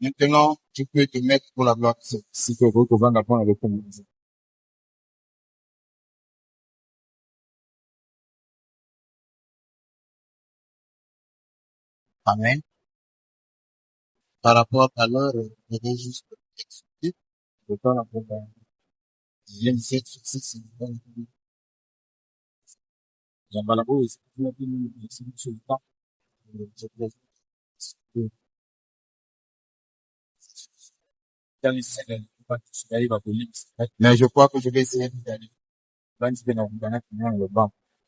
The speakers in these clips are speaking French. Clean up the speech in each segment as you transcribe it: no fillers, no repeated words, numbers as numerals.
Maintenant, tu peux te mettre pour la gloire de Dieu. Amen. Par rapport à l'heure, je vais juste expliquer. Je parle un peu de 27, 26, mais je crois que je vais essayer d'aller.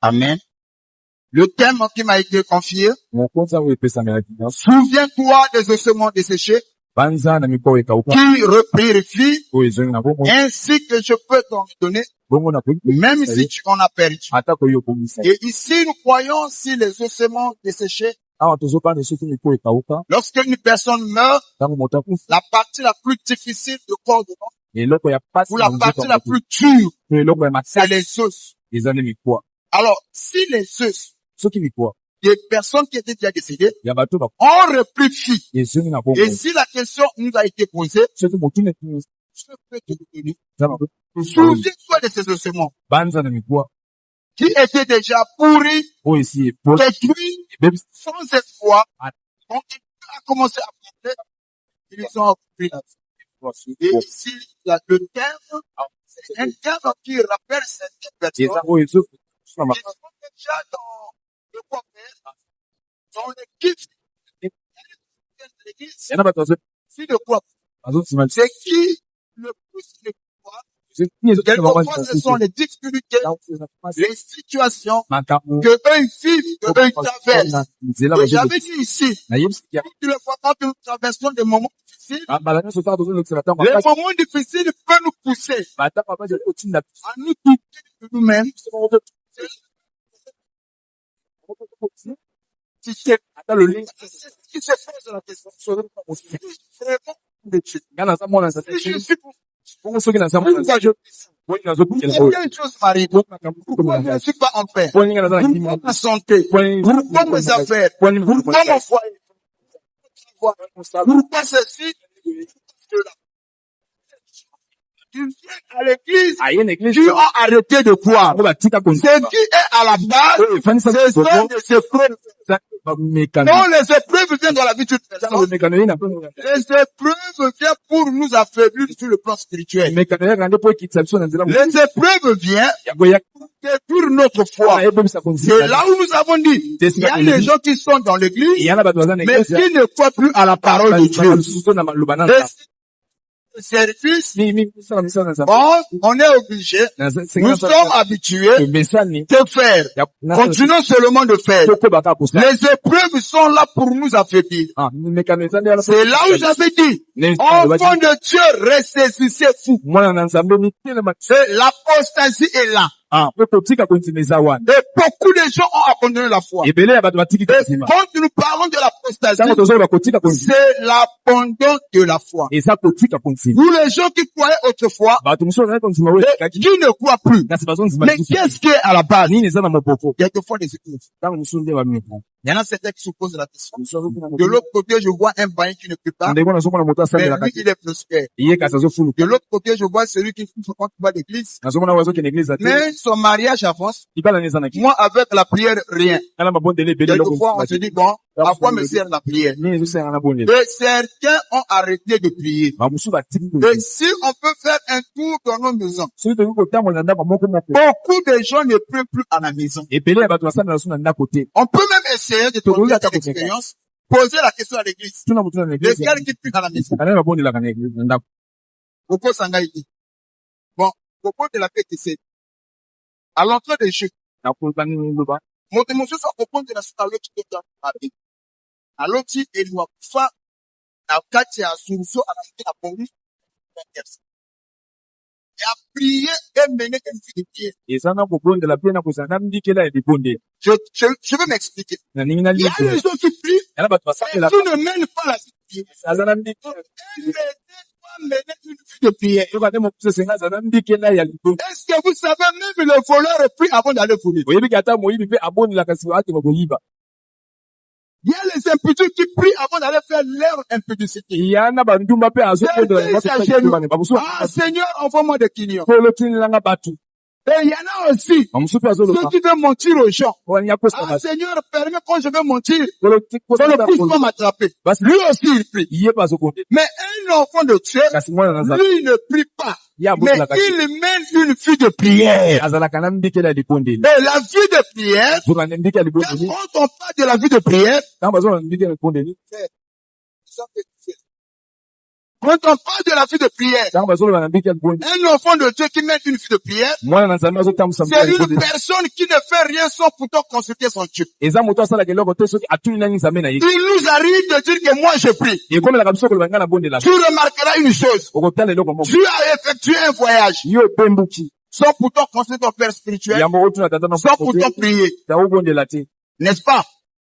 Amen. Le thème qui m'a été confié, souviens-toi des ossements desséchés qui reprirent vie, ainsi que je peux t'en donner, même si tu en as perdu. Et ici, nous croyons si les ossements desséchés, lorsque une personne meurt, la partie la plus difficile de corps de l'homme, ou la partie la plus dure, c'est les os. Alors, si les os des personnes qui étaient déjà décédées ont repris vie, et si la question nous a été posée, je peux te donner. Souviens-toi de ces ossements qui étaient déjà pourris, détruits, sans espoir. Donc, il a commencé à parler, ils ont repris la vie. Et ici, le terme, c'est un terme qui rappelle cette personne. Ils sont déjà dans le quoi faire, dans l'équipe. Si le quoi, c'est qui le plus le pouvoir. Quelquefois, ce sont les difficultés, les situations que eux vivent, que eux traversent. Et j'avais dit ici, toutes les fois quand nous traversons des moments difficiles, les moments difficiles peuvent nous pousser à nous douter de nous-mêmes. Si c'est le lien qui se pose la question, c'est vraiment de Dieu. Si je suis pourquoi je une chose m'arrive? Pourquoi je ne suis pas en paix? Pourquoi ma santé? Pourquoi mes affaires? Pourquoi mon foyer? Pourquoi ceci? Tu viens à l'église, tu as arrêté de croire. Ce qui est à la base, ce sont des épreuves. Non, les épreuves viennent dans la vie de toute personne. Les épreuves viennent pour nous affaiblir sur le plan spirituel. Les épreuves viennent pour détruire notre foi. C'est là où nous avons dit, il y a des gens qui sont dans l'église, mais qui ne croient plus à la parole de Dieu. Service, on est obligé, nous sommes habitués de faire. Continuons seulement de faire. Les épreuves sont là pour nous affaiblir. C'est là où j'avais dit, enfant de Dieu, ressaisissez-vous. L'apostasie est là. Et beaucoup de gens ont abandonné la foi. Et quand nous parlons de l'apostasie, c'est l'abandon de la foi. Vous les gens qui croyaient autrefois, qui ne croient plus. Mais qu'est-ce qui est à la base? Quelquefois des épreuves. Il y en a certains qui se posent la question. De l'autre côté, je vois un bain qui ne peut pas, mais lui, il est prospère. De l'autre côté, je vois celui qui fréquente pas l'église, mais son mariage avance. Moi, avec la prière, rien. Quelquefois, on se dit, bon, à quoi me sert la prière? Et certains ont arrêté de prier. Et si on peut faire un tour dans nos maisons, beaucoup de gens ne prient plus à la maison. On peut même essayer de trouver cette expérience, poser la question à l'église. Lesquels qui prient à la maison? Beaucoup s'engaillent. Bon, beaucoup de la paix qui c'est. À l'entrée des jeux. Mon émotion soit propose de la suite à l'autre qui est à l'autre, il doit faire à Katia, à Sourceau, à la suite à Bongi, et à prier et mener une vie de prière. Je veux m'expliquer. Il y a des gens qui prient, et qui ne mènent pas la vie de prière. Mener une vie de prière. Est-ce que vous savez, même le voleur prie avant d'aller voler? Il y a les impudents qui prient avant d'aller faire leur impudicité. Ah, Seigneur, envoie-moi des clients. Et il y en a aussi ceux qui veulent mentir aux gens. Ah, Seigneur, permets quand je vais mentir, on ne puisse pas m'attraper. Lui aussi, il prie. Mais un enfant de Dieu, lui, il ne prie pas. Mais il mène une vie de prière. Et la vie de prière, quand on parle de la vie de prière, quand on parle de la vie de prière, un enfant de Dieu qui mène une vie de prière, c'est une personne qui ne fait rien sans pourtant consulter son Dieu. Il nous arrive de dire que moi je prie. Tu remarqueras une chose. Tu as effectué un voyage sans pourtant consulter ton père spirituel, sans pourtant prier. N'est-ce pas?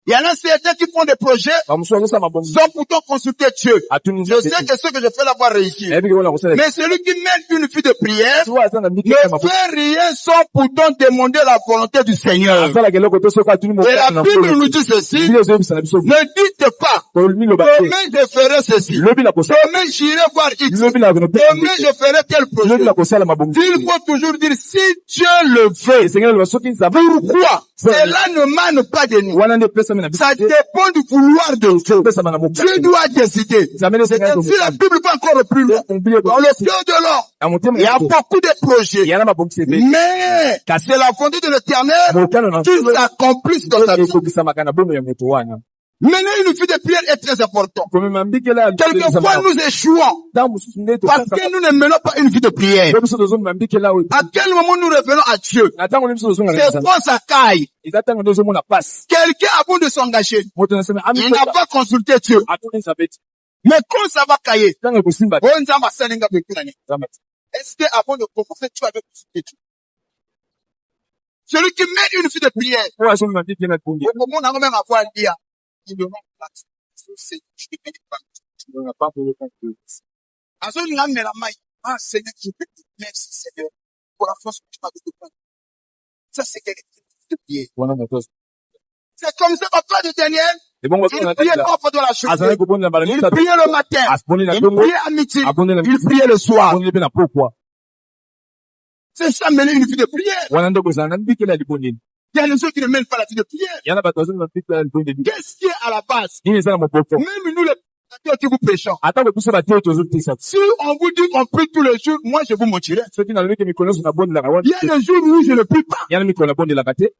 Il y en a certains qui font des projets sans pourtant consulter Dieu. Je sais que ce que je fais là-bas réussit. Mais celui qui mène une vie de prière ne fait rien sans pourtant demander la volonté du Seigneur. Et la Bible nous dit ceci. Ne dites pas, demain je ferai ceci. Demain j'irai voir X. Demain je ferai tel projet. Il faut toujours dire si Dieu le veut. Pourquoi? Cela ne mane pas de nous. Ça dépend du vouloir de Dieu. Dieu doit décider. Si la Bible va encore plus loin, dans le cœur de l'homme, il y a beaucoup de projets. Mais c'est la volonté de l'Éternel qui s'accomplisse dans la vie. Maintenant, une vie de prière est très importante. Quelquefois, nous échouons parce que nous ne menons pas une vie de prière. À quel moment nous revenons à Dieu? C'est quand ça caille. Quelqu'un a beau de s'engager. Il n'a pas consulté Dieu. Mais quand ça va cailler, est-ce que avant de commencer, tu avais consulté Dieu? Celui qui mène une vie de prière, au moment où même avoir un dia, il demande place. Ah, Seigneur, je te dis merci, Seigneur, pour la force que tu m'as donnée. Ça, c'est quelque chose de prière. C'est comme ça, papa de Daniel. Il priait trois fois dans la journée. Il priait le matin. Il priait à midi. Il priait le soir. C'est ça, mener une vie de prière. Il y a des gens qui ne mènent pas la vie de prière. Qu'est-ce qui est à la base? Même nous, les pasteurs qui vous prêchons. Si on vous dit qu'on prie tous les jours, moi je vous mentirai. Il y a des jours où je ne prie pas.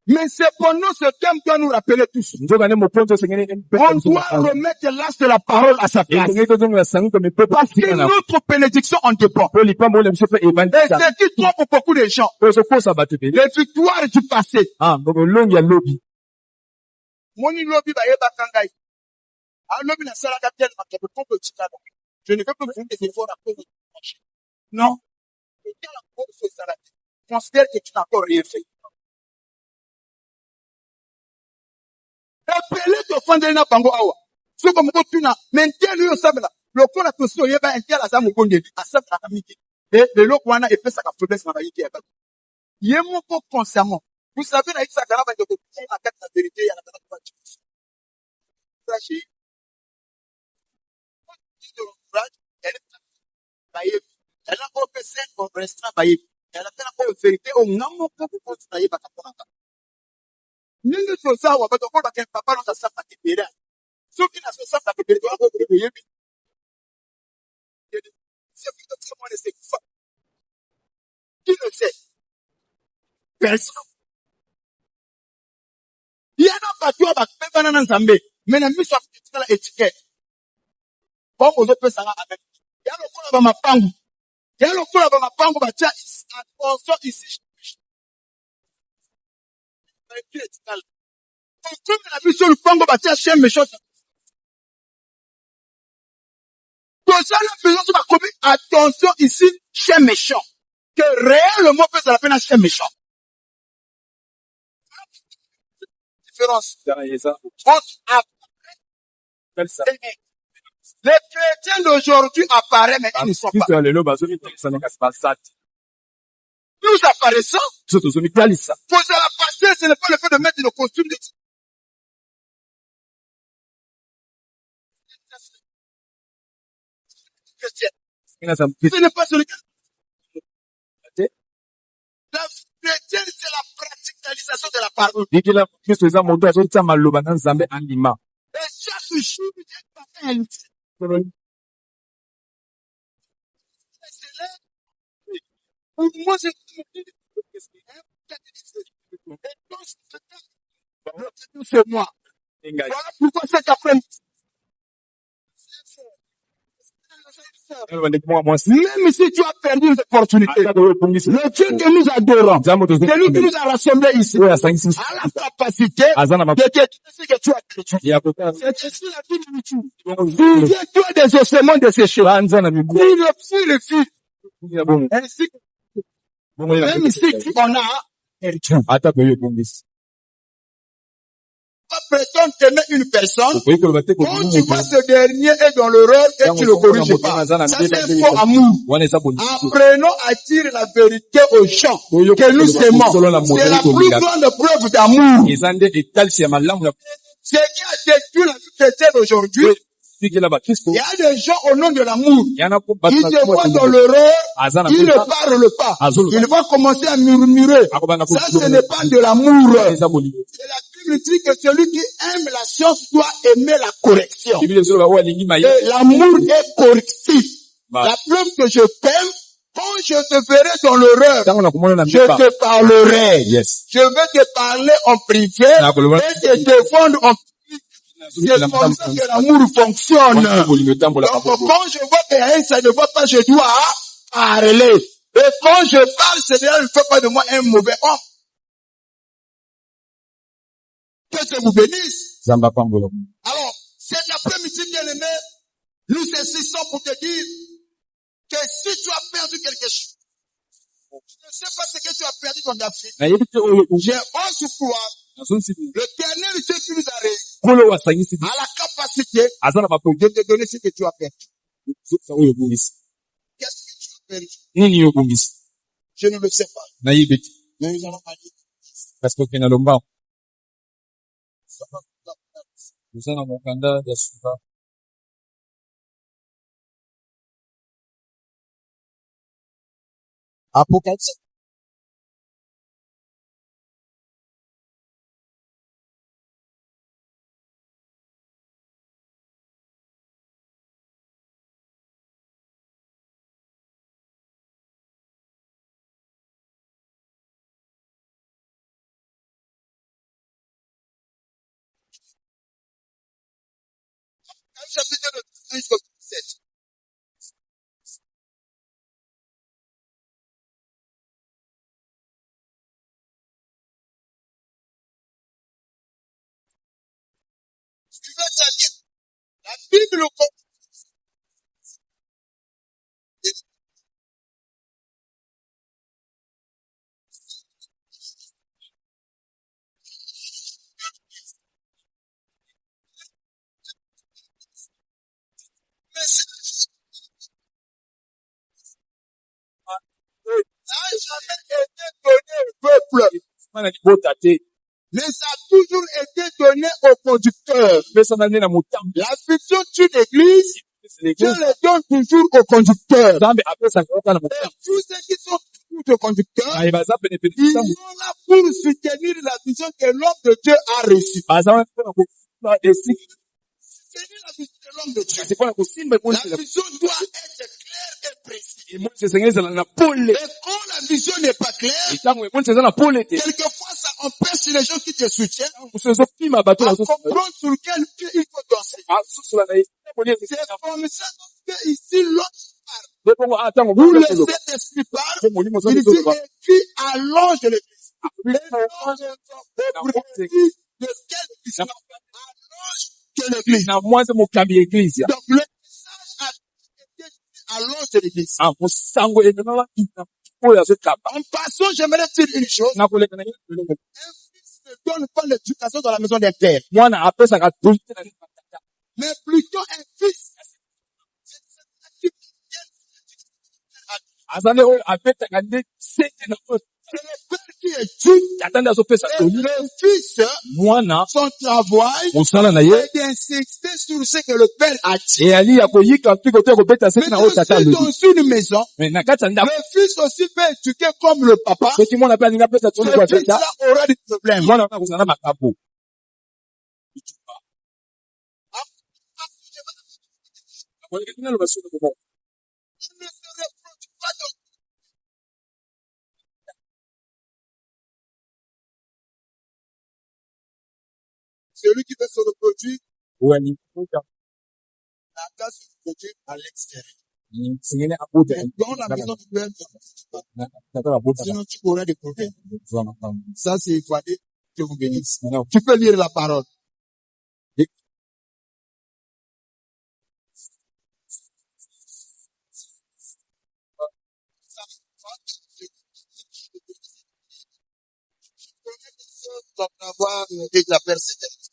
Mais c'est pendant ce thème que nous rappelons tous. On doit remettre l'âge de la parole à sa place. Parce que notre bénédiction en dépend. Et c'est qui trompe beaucoup de gens. Les victoires du passé. Je ne veux pas faire des efforts à cause de ton. Non. Considère que tu n'as encore rien fait. Appelez ton fondé na bango awa. So comme tu n'as, maintenant lui sabela. Le corps a tout ça, yeba intel à zamu bonde. Accepte la amitié. Et le loc wana et pesa ka faiblesse na baïki eba. Yemo ko consciemment. Vous savez na isa kana ba de ko na carte la vérité ya na kana pas. Sachez elle a encore fait 5 restaurants. Elle a fait encore une vérité. On n'a pas pu continuer à faire. Nous ne faisons pas, on va pas faire papa dans sa partie de ceux qui n'ont pas fait de doivent être payés. C'est vraiment les séquences. Qui le sait? Personne. Il y a pas de toi, pas de Nzambé. Mais la mise sur l'étiquette. Bon, on peut ça avec. Il y a le coup là-bas, ma pangue. Il y a le coup là-bas, ma pangue, bah, tiens, attention ici. Comme la mise sur le pangue, bah, tiens, chien méchant. Comme ça, la maison sur ma commune, attention ici, chien méchant. Que réellement, peut ça la peine à chien méchant. Différence. Les chrétiens d'aujourd'hui apparaissent, mais ils ne sont pas. Nous apparaissons. Pour se la passer, ce n'est pas le fait de mettre le costume de chrétien. Ce n'est pas sur lequel. La chrétienne, c'est la pratiqualisation de la parole. Et chaque jour, pour moi, c'est moi. Voilà pourquoi cet après-midi. Même si tu as perdu une opportunité, le Dieu que nous adorons, celui qui nous a rassemblés ici, a la capacité de te dire ce que tu as chrétien. C'est ici la vie de Dieu. Tu as des ossements de ces choses. Le fil. Ainsi que même si on a pas prétendre aimer une personne, quand tu vois ce dernier est dans l'erreur et tu le corriges pas. Ça, c'est faux amour. Apprenons à dire la vérité aux gens que nous aimons. C'est la plus grande preuve d'amour. Ce qui a détruit la vie chrétienne aujourd'hui, il y a des gens au nom de l'amour. Ils te voient dans l'erreur, ils ne parlent pas. Ils vont commencer à murmurer. Ça, ce n'est pas de l'amour. C'est la Bible dit que celui qui aime la science doit aimer la correction. Et l'amour est correctif. La preuve que je t'aime, quand je te verrai dans l'erreur, je te parlerai. Je vais te parler en privé et te défendre en privé. C'est comme ça que l'amour fonctionne. Donc, quand je vois que ça ne va pas, je dois parler. Et quand je parle, c'est-à-dire, ne fait pas de moi un mauvais homme. Que Dieu vous bénisse. Alors, cet après-midi, bien-aimé, nous insistons pour te dire que si tu as perdu quelque chose, je ne sais pas ce que tu as perdu dans ta vie. J'ai un pouvoir. L'Éternel Dieu qui nous a réunis a la capacité de te donner ce que tu as perdu. Qu'est-ce que tu as perdu? Je ne le sais pas. Mais nous allons aller. Apocalypse. Chapitre 1 jusqu'au 7. La Bible n'a jamais été donné au peuple. Mais ça a toujours été donné au conducteur. La vision d'une église, Dieu le donne toujours au conducteur. Et tous ceux qui sont toujours au conducteur, ils sont là pour soutenir la vision que l'homme de Dieu a reçue. Soutenir la vision de l'homme de Dieu. La vision doit être claire et précise. Et quand la vision n'est pas claire, quelquefois ça empêche les gens qui te soutiennent à comprendre sur quel pied il faut danser. C'est comme ça que ici l'autre parle. Où le Saint-Esprit parle, il dit écrit allonge l'église. De quelle église? Allonge que l'église. Donc le message a été allonge de l'église. En passant, j'aimerais dire une chose. Un fils ne donne pas l'éducation dans la maison d'un père. Mais plutôt un fils. C'est le père qui étude, et le fils, son travail, c'est d'insister sur ce que le père a dit. Mais dans une maison, le fils aussi peut éduquer comme le papa. Le fils là aura des problèmes. Celui qui veut se reproduire, la place se reproduire à l'extérieur. Dans la maison du père, sinon tu auras des problèmes. Ça, c'est il faut aller que vous bénisse. Tu peux lire la parole. D'en avoir avec la persévérance.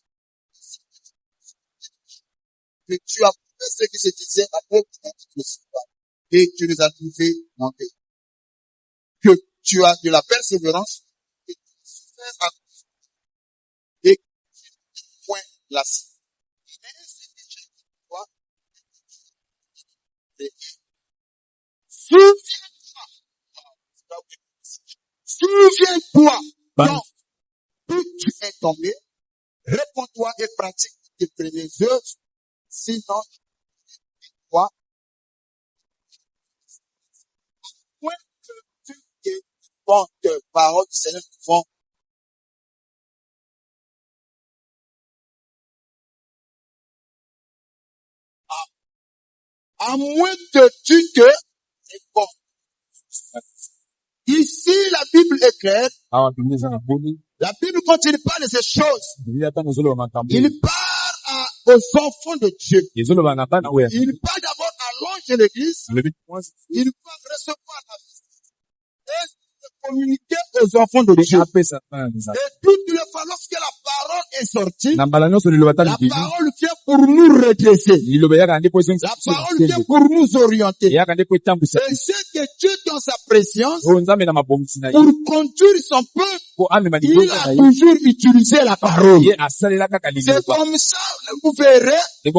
Que tu as fait ce qui se disait avec et tu les as trouvés manqués. Que tu as de la persévérance et tu souffres et tu point lassé. Souviens-toi. Donc, plus tu es tombé, réponds-toi et pratique tes premières œuvres. Sinon, toi, point que tu es bon de parole du Seigneur vont. À moins que tu te es bon. Ici, la Bible est claire. La Bible continue pas de ces choses. Il parle aux enfants de Dieu. Il parle d'abord à l'ange de l'église. Il parle recevoir la visite. Et communiquer aux enfants de Dieu. Et toutes les fois, lorsque la parole est sortie, la parole vient pour nous redresser. La parole vient pour nous orienter. Et c'est que Dieu, dans sa préscience, pour conduire son peuple, il a toujours utilisé la parole. C'est comme ça, vous verrez, la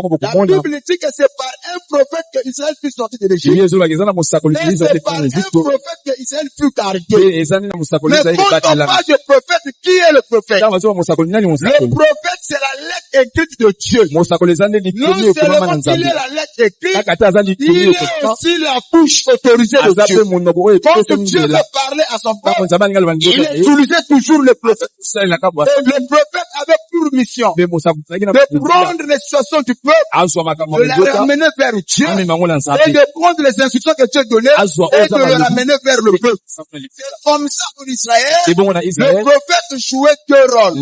Bible dit que c'est par un prophète que Israël fut sorti de l'Égypte. Et c'est par un prophète que Israël fut arrêté. Mais quand on parle de prophète, qui est le prophète? Le prophète, c'est la lettre écrite de Dieu. Non seulement qu'il est la lettre écrite, il est aussi la bouche autorisée de Dieu. Quand Dieu veut parler à son peuple, il utilisait toujours le prophète. Et le prophète avait pour mission de prendre les situations du peuple, de la ramener vers Dieu, et de prendre les instructions que Dieu donnait, et de les ramener vers le peuple. C'est comme ça pour Israël, le prophète jouait deux rôles.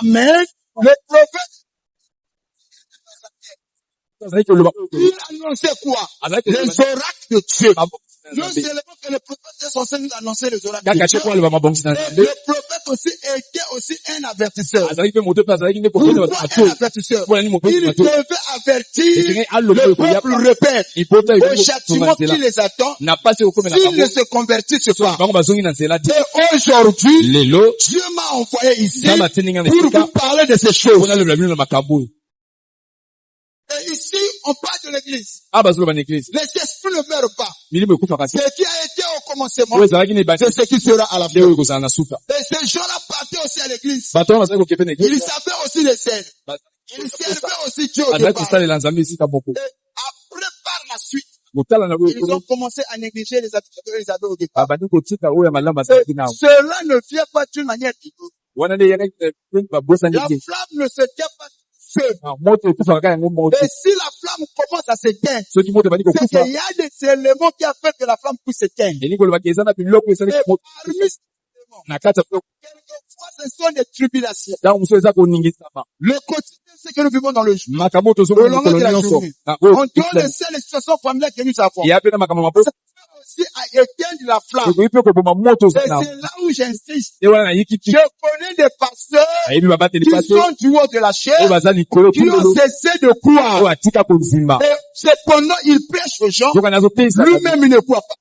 Amen. Le prophète, il annonçait quoi? Les oracles de Dieu. Non seulement que le prophète est censé nous annoncer les oracles de Dieu, le prophète aussi était aussi un avertisseur. Pourquoi un avertisseur? Il devait avertir le peuple répète au châtiment qui les attend s'ils ne se convertissent pas. Et aujourd'hui, Dieu m'a envoyé ici pour vous parler de ces choses. Et ici, on parle de l'église. Les esprits ne meurent pas. Ce qui a été au commencement, c'est ce qui sera à la fin. Et ces gens-là partaient aussi à l'église. Ils savaient aussi les scènes. Ils servaient aussi Dieu au départ. Et après, par la suite, ils ont commencé à négliger les habitudes qu'ils avaient au départ. Cela ne vient pas d'une manière différente. La flamme ne se tient pas. Et si la flamme commence à s'éteindre, c'est qu'il y a des éléments qui ont fait que la flamme puisse s'éteindre. Et parmi ces éléments, quelquefois ce sont des tribulations. Le quotidien, c'est que nous vivons dans le jour. Au long de la journée. On doit laisser les situations familiales que nous avons. Aussi à éteindre la flamme. Et c'est là où j'insiste. Je connais des pasteurs qui sont du haut de la chair, qui ont cessé de croire. Et cependant, ils prêchent aux gens. Lui-même, il ne croit pas.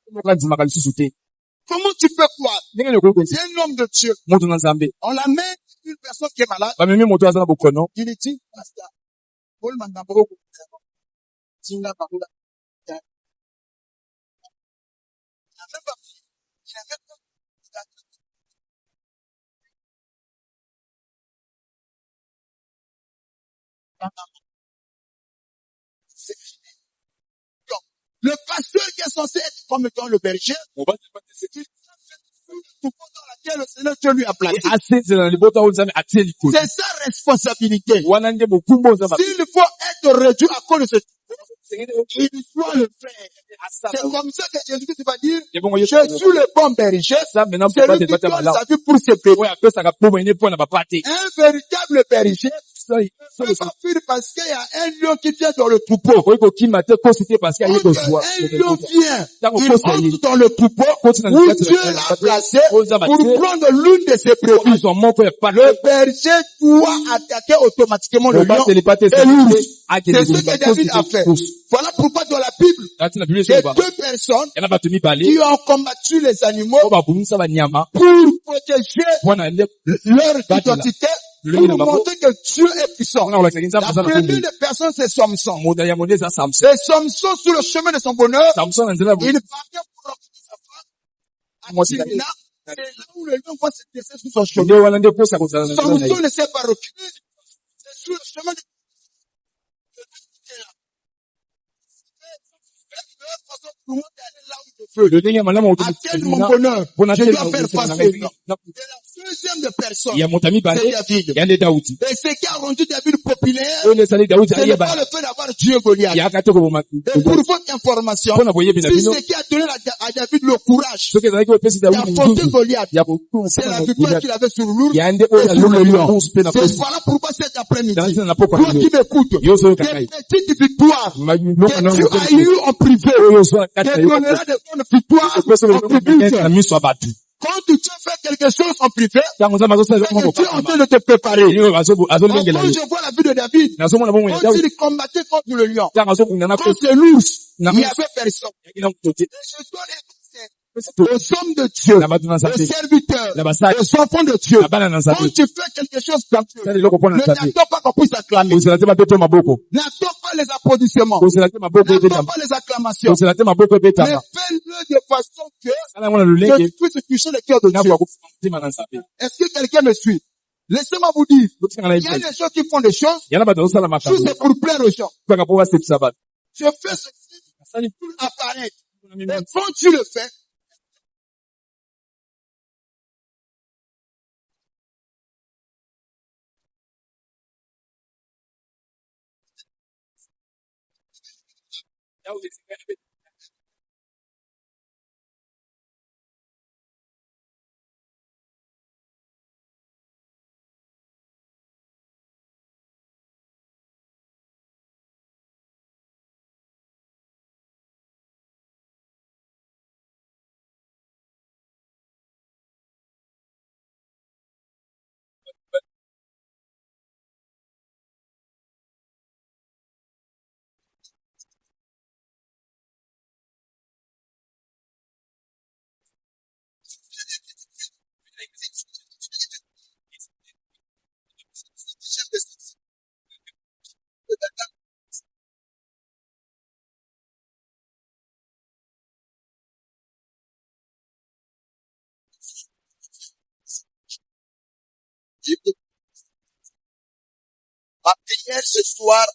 Comment tu peux croire? C'est un homme de Dieu. On la met une personne qui est malade. Il est dit, pasteur, Paul Mandambro, Tinga Baroula. Il n'a même pas pris. Il n'a même pas pris. C'est fini. Donc, le pasteur qui est censé être comme étant le berger, dans laquelle le Seigneur Dieu lui a placé. C'est sa responsabilité. S'il faut être réduit à cause de ce il doit le faire. C'est comme ça que Jésus-Christ va dire, je suis le bon berger. C'est lui qui donne sa vie pour ses bébés. Un véritable berger, il ne peut pas fuir parce qu'il y a un lion qui vient dans le troupeau. Un lion vient, il entre dans le troupeau où Dieu l'a placé pour prendre l'une de ses brebis. Le berger doit attaquer automatiquement le lion et l'ours. C'est ce que David a fait. Voilà pourquoi dans la Bible, il y a deux personnes qui ont combattu les animaux pour protéger leur identité, pour montrer que Dieu est puissant. La première des personnes, c'est Samson. C'est Samson sur le chemin de son bonheur. Il parvient pour rencontrer sa femme à Timna. C'est là où le lion va se décider sur son chemin. Samson ne s'est pas reculé. C'est sur le chemin de Atteigne mon bonheur. Je dois faire face au lion. Et la deuxième de personne, c'est David. Et ce qui a rendu David populaire, ce n'est pas le fait d'avoir Dieu Goliath. Et pour votre information, c'est ce qui a donné à David le courage d'affronter Goliath. C'est la victoire qu'il avait sur l'ours et sur le lion. C'est voilà pourquoi cet après-midi, toi qui m'écoutes, des petites victoires que tu as eues en privé, te donnera des victoires en public. Quand tu fais quelque chose en privé, tu es en train de te préparer. Quand je vois la vie de David, quand il combattait contre le lion, contre l'ours, il n'y avait personne. Et je dois aux hommes de Dieu, aux serviteurs, aux enfants de Dieu. Quand tu fais quelque chose comme Dieu, n'attends pas qu'on puisse acclamer. N'attends pas les applaudissements. N'attends pas les acclamations. Mais fais-le de façon que tu puisses toucher le cœur de Dieu. Est-ce que quelqu'un me suit? Laissez-moi vous dire, il y a des gens qui font des choses, c'est pour plaire aux gens. Je fais ceci pour apparaître. Mais quand tu le fais, ma prière ce soir,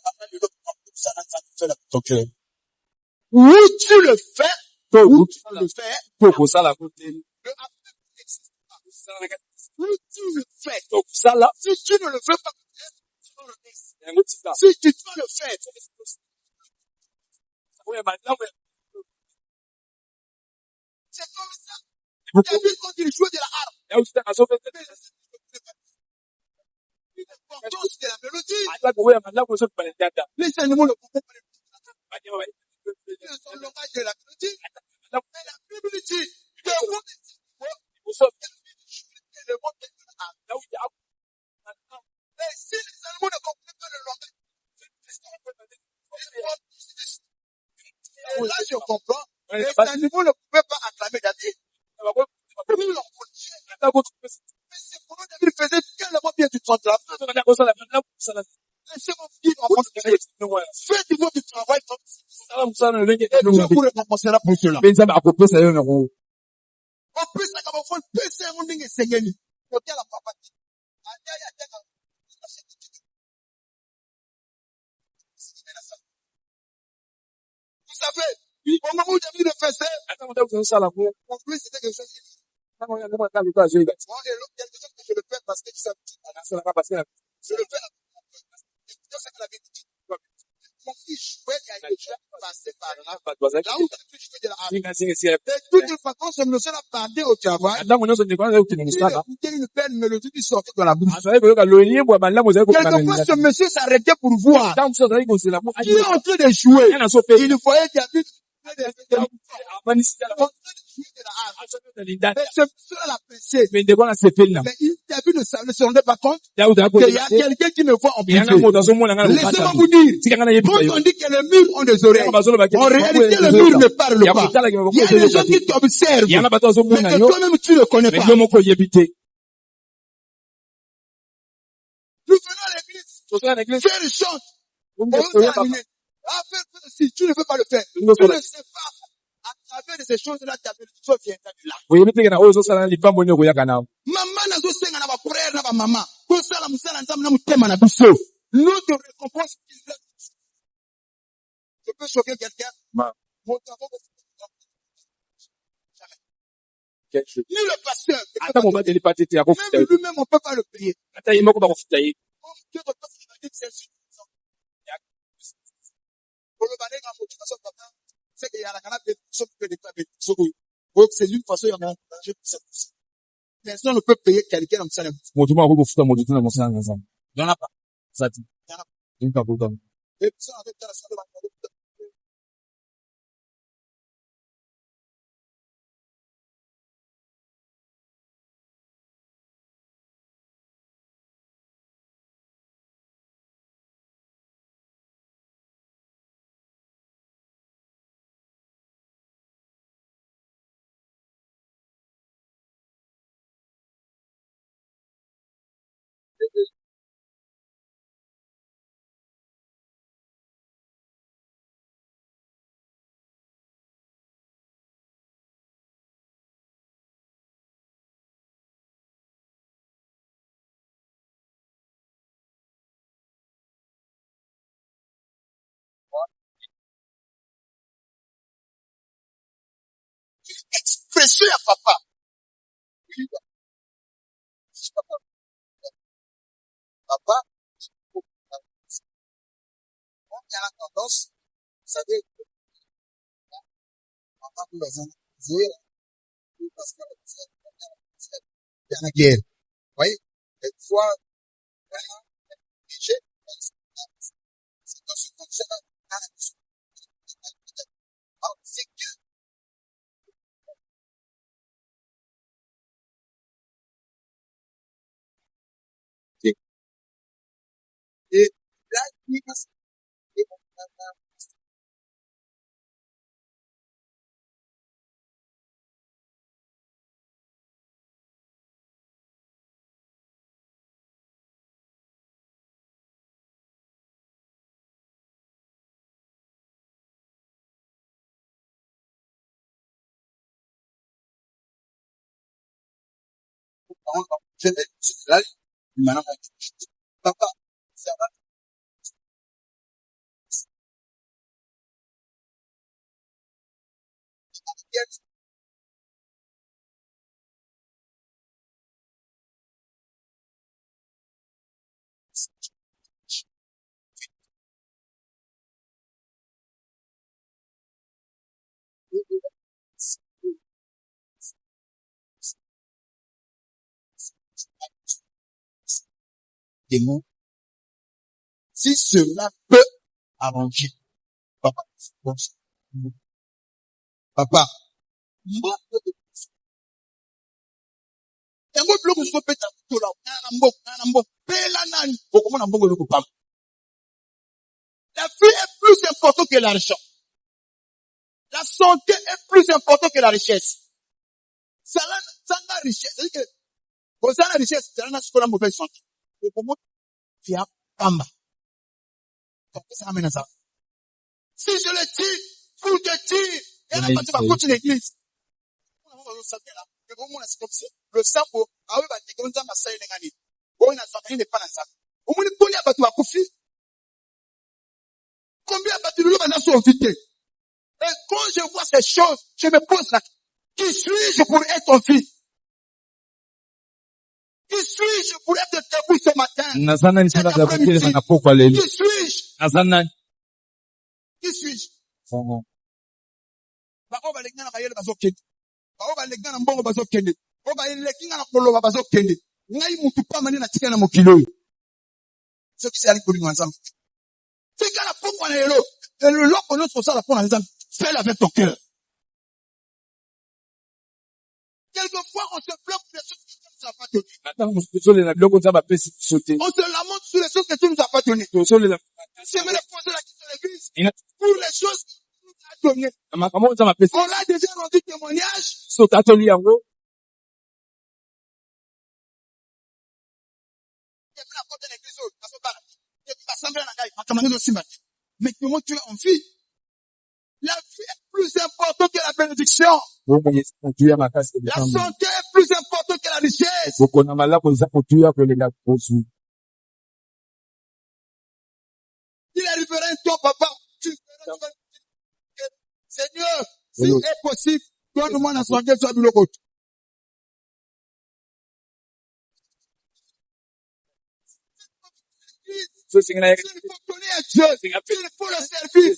où tu le fais, où tu le fais, où tu le fais, si tu ne le fais pas, si tu dois le faire, c'est comme ça. David, quand il jouait de la harpe, l'importance de la mélodie. Les animaux ne comprennent pas le langage de la mélodie. Mais la Bible dit que vous le monde de la harpe. Mais si les animaux ne comprennent pas le langage, et là je comprends, les animaux ne pouvaient pas acclamer David. Mais c'est comment David faisait tellement bien du travail. Laissez-moi dire en français. Faites votre travail. Et Dieu vous récompensera pour cela. On peut ça comme on peut ça on est enseigné. Côté la papa. Vous savez, au moment où David le faisait, en plus c'était quelque chose. Moi, et l'autre, quelque chose que je le fais parce que tu sais, je le fais. C'est ce que la Bible dit. Mon fils jouait, il y a des gens passés par là. Là où tu fais de la harpe. De toute façon, ce monsieur a parlé au travail. Il écoutait une belle mélodie qui sortait de la bouche. Quelquefois, ce monsieur s'arrêtait pour voir. Il est en train de jouer. Il voyait qu'il y avait mais David ne se rendait pas compte qu'il y a quelqu'un qui me voit en privé. Laissez-moi vous dire, quand on dit que les murs ont des oreilles, en réalité les murs ne parlent pas. Il y a des gens qui t'observent, mais que toi-même tu ne connais pas. Nous venons à l'église, faire une chante. Si tu ne peux pas le faire, tu ne sais pas. À travers de ces choses-là, ta bénédiction viendra de là. Maman nazo senga na ba frère na ba maman. Ko sala musala nzambe na mutema na biso. Notre récompense. Je peux choquer quelqu'un. Mon travail ni le pasteur. Même lui-même, on ne peut pas le payer. Dieu repasse la vie de celle-ci. Pour le balai, quand c'est qu'il y a la canapé, c'est d'une façon, il y en a un danger pour ça. Personne ne peut payer quelqu'un comme ça. Il n'y en a pas. Et ça, avec la salle de la expression à papa. Papa, on a la tendance, vous savez, papa peut dire, parce que il y a la guerre. Vous voyez, quelquefois, c'est dans ce contexte-là, c'est que et là, il passe. Là, maintenant, papa, ça va. Démon. Si cela peut arranger, papa, papa, la vie est plus importante que l'argent. La santé est plus importante que la richesse. Ça la richesse. C'est-à-dire que, pour ça, la richesse, c'est la mauvaise santé. Et pour moi, il y a pamba. Ça ramène ça. Si je le tire, pour te dire, et là, quand tu vas continuer l'église, le sapo, ah oui, bah, t'es comme ça, ma saille, les gars, oh, il a sorti, il n'est pas dans ça. Au moins, il y a pas de koufi. Combien de bâtiments sont vités? Et quand je vois ces choses, je me pose là, qui suis-je pour être ton fils? Qui suis-je pour être debout ce matin? Cet après-midi? Qui suis-je? Qui suis-je? Bako ba legna na mayele bazokende. Bako ba legna na mbongo bazokende. Bako ba lekinga na koloba bazokende. Ngai mutu pa mani na tika na mokilo. Ce qui s'est allé pour lui ensemble. C'est qu'à la pourquoi les lots. Et le lot qu'on a sur ça la pour ensemble. Fais-le avec ton cœur. Quelquefois, on se bloque sur les choses que tu nous as pas données. On se lamente sur les choses que tu nous as pas données. Je me les poser la question à l'église. Pour les choses que tu nous as données. On a déjà rendu témoignage. Mais comment tu es en vie? La vie est plus importante que la bénédiction. La santé est plus importante que la richesse. Il arriverait un temps, papa, Seigneur, si est possible, donne-moi la santé sur le côté. Il faut donner à Dieu. Il faut le servir.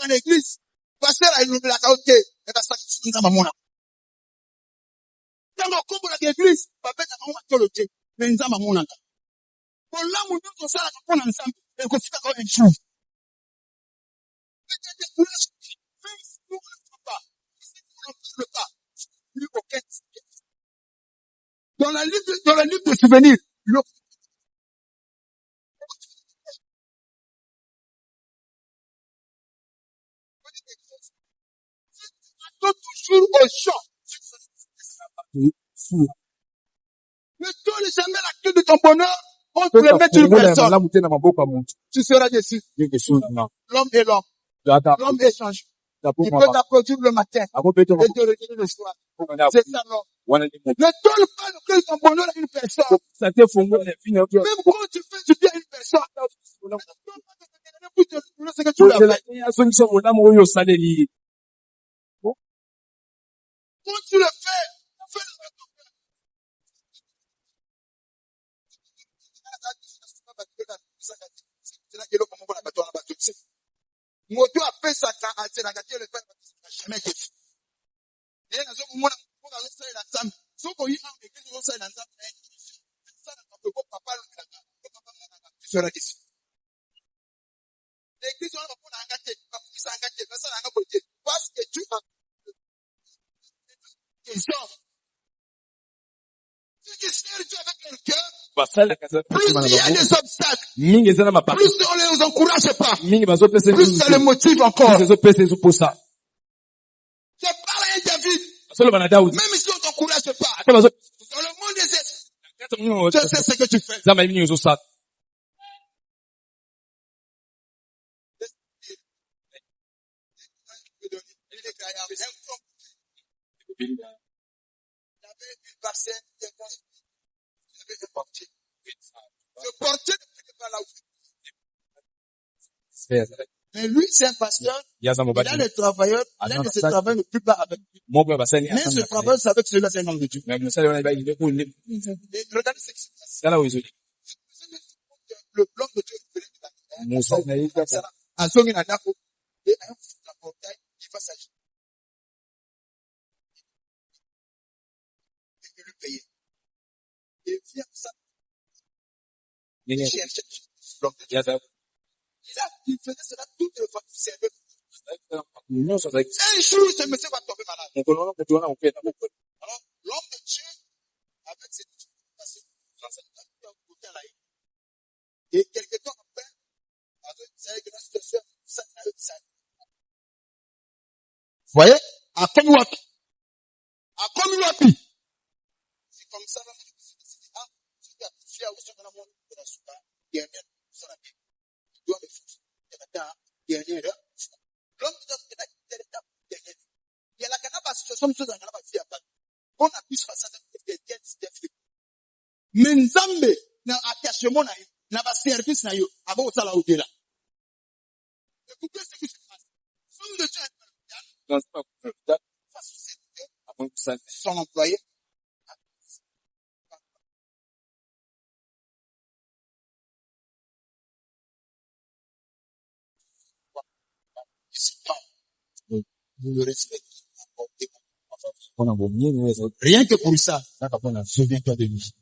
L'église, pasteur a illuminé la carotte, et la sacrifice dans ma mona. Dans le combo de l'église, papa a vraiment toléré, mais nous avons mon anta. Pour là, mon Dieu, tout ça, la capone ensemble, et qu'on fait encore une chose. Peut-être que nous, même si nous ne le faisons pas, si nous ne le faisons pas, plus aucun. Dans la livre de souvenirs, toujours au champ. Ne donne jamais la clé de ton bonheur. On te le met sur une personne. Tu seras déçu. L'homme est l'homme. L'homme échange. Il peut t'applaudir le matin et te retenir le soir. C'est ça, non. Ne donne pas le clé de ton bonheur à une personne. Même quand tu fais du bien à une personne, ne donne pas de te donner pour te donner ce que tu l'as fait. Quand tu le fais, fais-le avec ton cœur. Moto après ça, c'est la gâteau, le fait, jamais été fait. Et là, on a fait la table. Sauf qu'on y a un église, on s'est dans la table. Ça, le papa, tu seras déçu. L'église, on a pour la gâteau, ça a gâté, ça a gâté. Parce que tu as des hommes. Si tu sers Dieu avec le cœur, plus il y a des obstacles, plus on ne les encourage pas, plus ça les motive encore. Je parle à un David, même si on ne t'encourage pas, dans le monde des esprits, tu sais ce que tu fais. Il y avait une parcelle de portier. Le portier ne peut pas là où. Mais lui, c'est un pasteur. Il a des travailleurs. L'un de ses travailleurs ne peut pas avec lui. Mais ce travailleur savait que celui-là, c'est un homme de Dieu. Regardez ce qui se passe. Le bloc de Dieu est venu à Zongi Nadako. Et un portail qui va s'agir. Et lui payer. Et vient ça. Il cherche le bloc de Dieu. Il faisait cela toutes les fois qu'il servait. Un jour, ce monsieur va tomber malade. Alors, l'homme de Dieu, avec ses passé, et quelque temps après, vous savez que la situation, ça. Vous voyez? À Komiwapi. C'est comme ça, là, tu as fier au sein de la monde de la soupa, dernière, ça la vie. Tu dois le faire. Dernière, l'homme de Dieu, il y a la canapa situation, chose à canapa fier. On a pu se passer des mais Nzambe, na attachement na yo, na ba service na yo, abo sala odela. Écoutez ce qui se passe. L'homme de Dieu est dans sa société, avant que son employé. Vous le respectez. Rien que pour ça, souviens-toi de lui.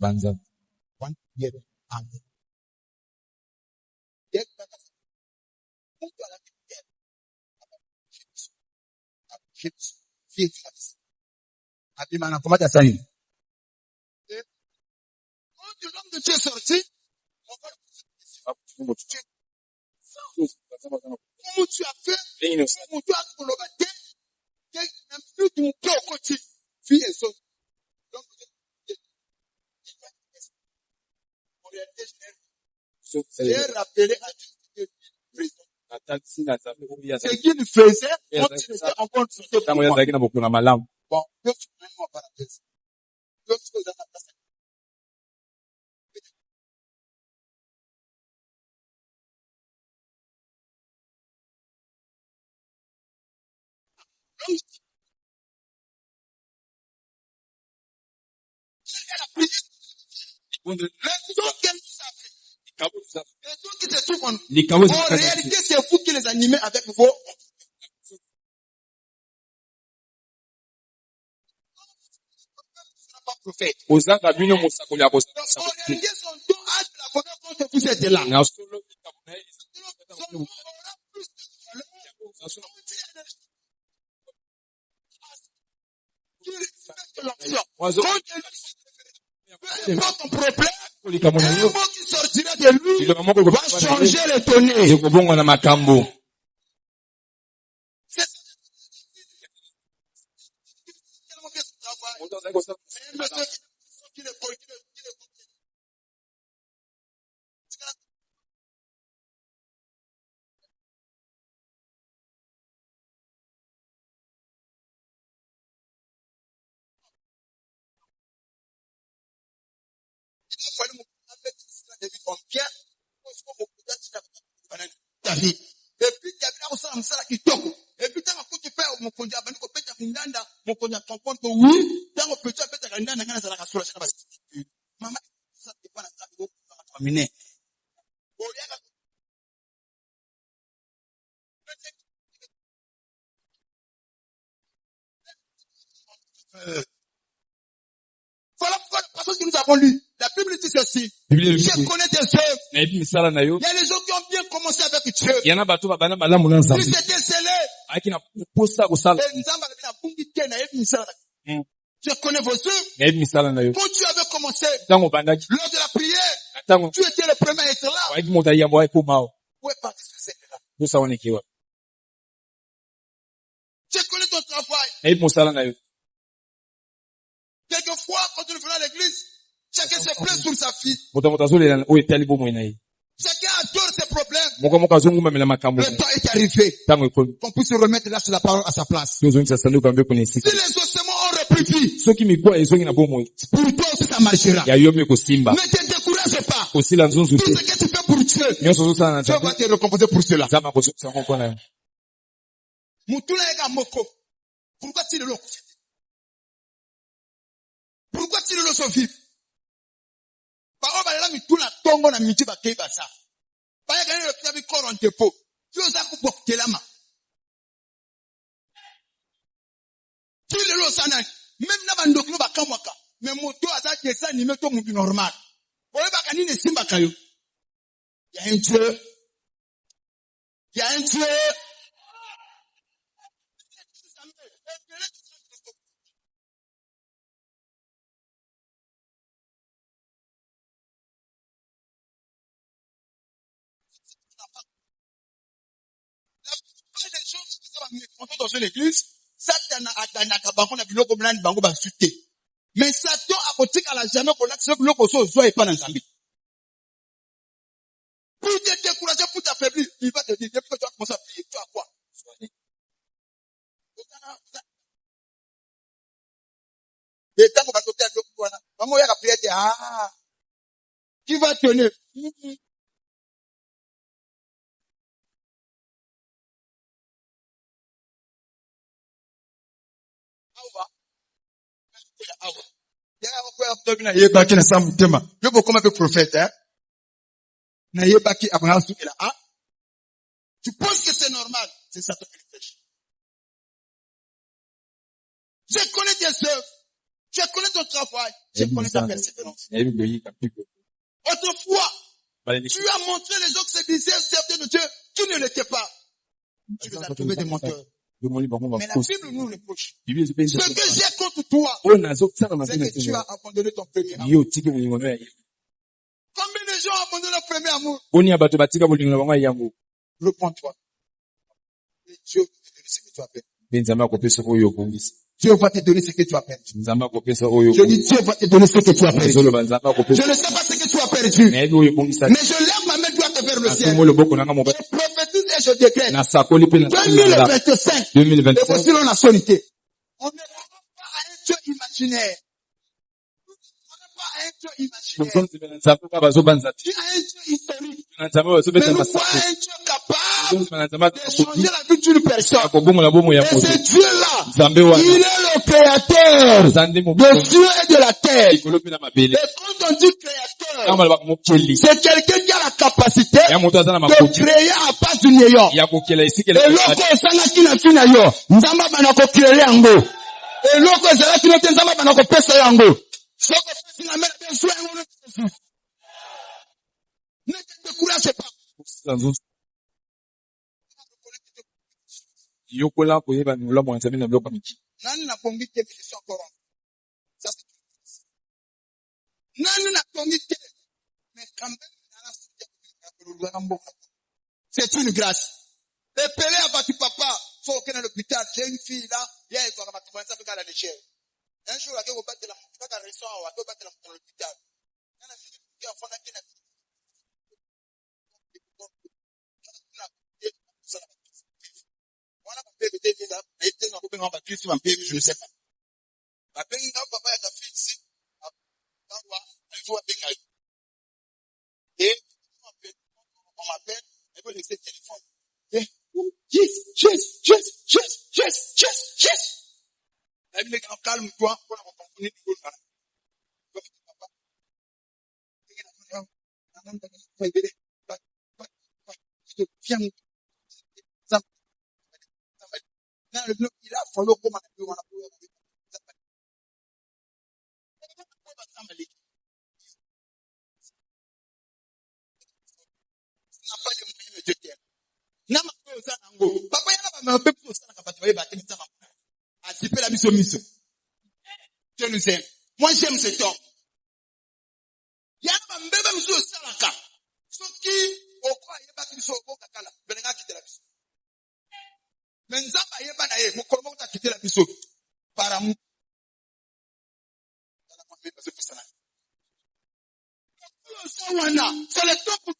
Comment t'as ça? Quand l'homme de Dieu est sorti, comment tu as fait? Comment tu as colobaté? Même plus ton cœur au côté. Fille et son. Donc, j'ai rappelé à Dieu prison. Ce qu'il faisait, quand il était encore sur ce point. Bon, Dieu se met en parenthèse. Dieu se faisait la place. En réalité, c'est vous qui les animez avec vos. Prophète. En réalité, son don a de la faveur quand vous êtes là. Ton problème, un mot qui sortira de lui va changer le tonnerre. David. Et puis, David a aussi un message qui tombe. Et puis, tant que tu fais, mon conduit, ben, tu peux te faire mon conduit, ton compte, oui, tant que tu peux te faire une dinde, ça la sur la chaîne. Maman, ça, c'est pas la table, ça va terminer. Voilà pourquoi le passage que nous avons lu. La Bible dit ceci. Je connais tes œuvres. Il y a des gens qui ont bien commencé avec Dieu. Ils s'étaient scellés. Je connais vos œuvres. Quand tu avais commencé, lors de la prière, tu étais le premier à être là. Où est parti ce là? Je connais ton travail. Quelquefois, quand nous venons à l'église, chacun se plaint sur sa fille. Chacun adore ses problèmes. Le temps est arrivé qu'on puisse remettre là sur la parole à sa place. Si les ossements ont repris vie, pour toi aussi ça marchera. Ne te décourage pas. Tout ce que tu fais pour Dieu, Dieu va te récompenser pour cela. Pourquoi tu le l'as? Pourquoi tu le l'as vivre? Par exemple, mi tuna tongo na miti ba keba sa. Ba ya gani le pia bi koronte po. Tu osa ku boktelama. Tu le l'as sana. Même na bandokino ba kamwaka. Mais moto asa kesa ni meto mu normal. Oye ba kanine simba kayo. Il y a un Dieu. Il y a un Dieu. Les gens qui sont mécontents dans une église, Satan a bango na biloko blandi bango ba suté. Mais Satan a kotika la jamais qu'on a ce biloko so soit pas dans Zambie. Pour te décourager, pour t'affaiblir, il va te dire, depuis que tu as commencé à prier, tu as quoi? Et tant qu'on va sauter à l'autre, voilà. Maman, il y a la prière, qui va tenir? Je veux comme un prophète, hein. Tu penses que c'est normal? C'est ça ton péché. Je connais tes œuvres. Je connais ton travail. Je connais ta persévérance. Autrefois, tu as montré les gens que se disaient certains de Dieu qui ne l'étaient pas. Tu les as trouvés des menteurs. Mais la Bible nous reproche. Ce que j'ai contre toi, c'est que tu as abandonné ton premier amour. Combien de gens ont abandonné leur premier amour? Reprends-toi. Et Dieu va te donner ce que tu as perdu. Dieu va te donner ce que tu as perdu. Je dis Dieu va te donner ce que tu as perdu. Je ne sais pas ce que tu as perdu. Mais je lève ma main droite vers le ciel. Je prophétise et je déclare. 2025. Et voici la sonité. On ne croit pas à un Dieu imaginaire. Un Dieu imaginaire. Tu as un Dieu historique. Mais nous voyons un Dieu capable de changer la vie d'une personne. Et ce Dieu-là, il est le créateur de Dieu et de la terre. Et quand on dit créateur, c'est quelqu'un qui a la capacité de créer à part du néant. Et l'autre, qui n'a fini yo. Nzamba banako créer yango. Et l'autre, c'est qui n'a nzamba banako pesa yango. Ne te décourage pas. Nani na pongi te version coran. Nani na pongi te. Mais quand même, c'est une grâce. Et Pélé a battu papa. Faut qu'elle est à l'hôpital. J'ai une fille là. Hier, il va battre ça avec la déchet. Un jour, il va battre la restaurant, il va battre dans l'hôpital. Il y a une fille qui a fondé la je ne sais pas. Et on m'appelle, elle veut laisser le téléphone. Yes. Elle me dit, calme-toi, pour la compagnie du gouvernement. Il a fallu comme papa yana ba pepe osala ka bato ba yeba te mitama atipela biso miso. Dieu nous aime. Moi j'aime cet homme. Yana ba mbebe miso osala ka soki okwa yeba biso okoka kala belenga kitela biso. Mais nzamba yeba na ye mokolo moko ta kitela biso par amour. C'est le temps pour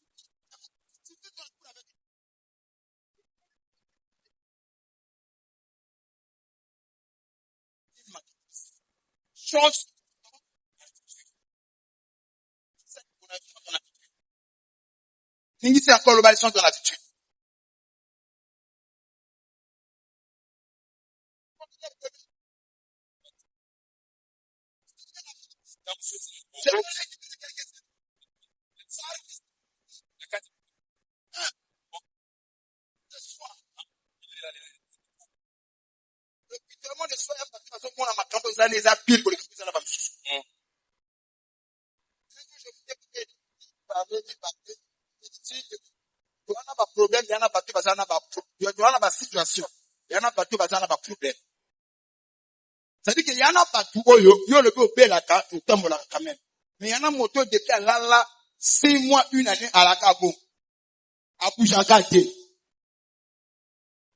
chose. c'est encore l'obalisation de l'attitude. Tellement de soi, on a ma campo, ça les a pile pour les campo, ça n'a pas mis. On a pas problème, il y en a pas tout, parce qu'on a pas situation. Il y en a pas tout, parce qu'on a pas problème. C'est-à-dire qu'il y en a pas tout, yo le peut payer la carte, au temps là quand même. Mais il y en a moto depuis à là, 6 mois, 1 année à la cabo. À Pouchakate.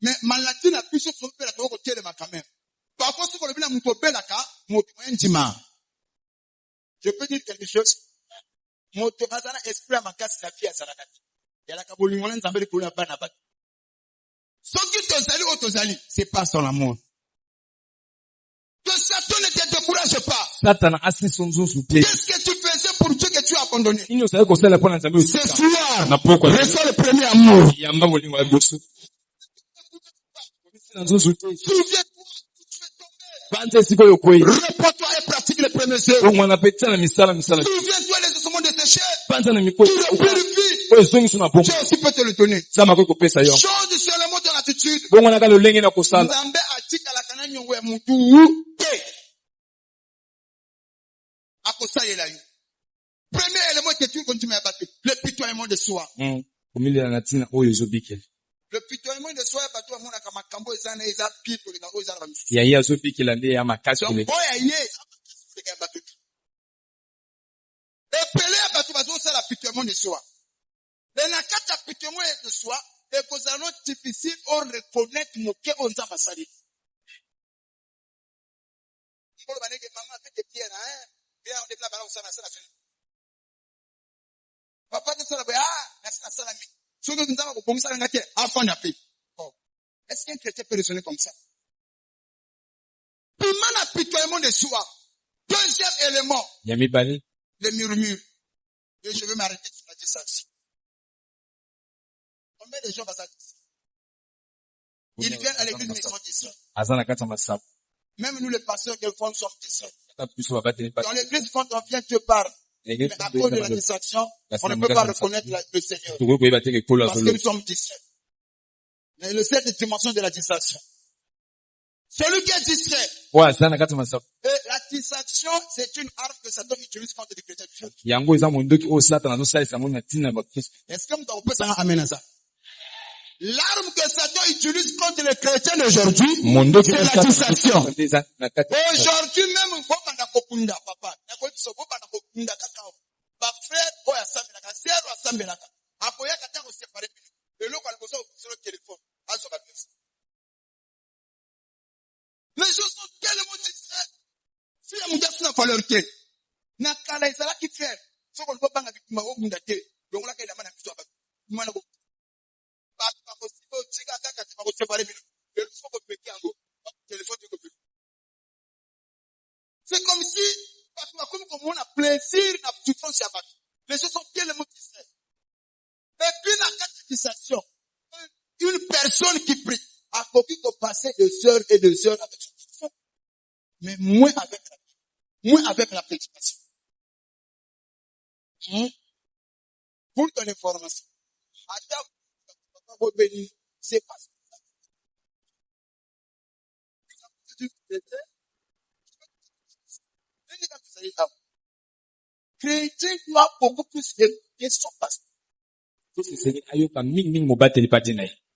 Mais maladie n'a plus sur la côté de ma quand même. Parfois, si vous voulez bien moto payer la carte, moto intima. Je peux dire quelque chose. Moto bazana esprit à ma casse la fille à Sarakati. Il y a la cabo lingolin zambé pour la bana bat. Ce qui te zali, c'est pas son amour. Que Satan ne te décourage pas. Qu'est-ce que tu faisais pour Dieu que tu as abandonné? Ce soir, reçois le premier amour. Souviens-toi, repends-toi et pratique les premiers œuvres. Souviens-toi les ossements desséchés. Tu repurifies. Dieu aussi peut te le donner. Change seulement ton attitude. Nzambe atika la kana nyongo ya mutu te. Akosalela yo. Premier élément que tu continues à battre, le pitoiement de soi. Le pitoiement de soi, bateau amona kama kambo ezana eza pire pour les gars ezana bamisusu. Donc boya yé, c'est qu'un bateau. Epelé à bateau bateau c'est la pitoiement de soi. Les nakata pitoiement de soi, et que ça non difficile on reconnaître mon que on a basali. Pour le banque maman fait des pierres hein, bien on déclare balance ça na ça. Papa de ça là na ça là. Ce que nous avons commencé à regarder, avant d'appel. Est-ce qu'un chrétien peut raisonner comme ça? Piment l'apitoiement de soi. Deuxième élément. Les murmures. Et je vais m'arrêter sur la distraction. Combien de gens vont s'arrêter? Ils viennent à l'église, mais ils sont distants. Même nous, les pasteurs, quelquefois, nous sommes distants. Dans l'église, quand on vient, Dieu parle. Mais à cause de la distraction, on ne peut pas reconnaître le Seigneur. Parce que nous sommes distraits. Mais le cette dimension de la distraction. Celui qui est distrait. Et la distraction, c'est une arme que Satan utilise contre les chrétiens. Est-ce que vous pouvez savoir amen à ça? L'arme que Satan utilise contre les chrétiens d'aujourd'hui, c'est la distraction. Aujourd'hui même, papa. Ma frère, boy, asambelaka, sœur, asambelaka. Apoya kata ko séparer. Et l'autre, elle pose sur le téléphone. Les choses sont tellement distraites. Si la moudia n'a pas leur thé. Na kala isala qui fait. Ce qu'on peut pas avec ma oum d'ate. Donc là, qu'il a mana pito. Mana ko. Pas possible. Tika kaka, tu vas ko séparer. Et l'autre, faut que péki en go. Téléphone, tu peux. C'est comme si, comme on a plaisir, la souffrance, les choses sont tellement distraites. Et puis la catéchisation, une personne qui prie, a compris qu'on passait des heures et des heures avec son téléphone. Mais moins avec la prédication. Pour ton information, attends, vous bénir, c'est pas ça. Chrétien doit beaucoup plus de son pasteur. C'est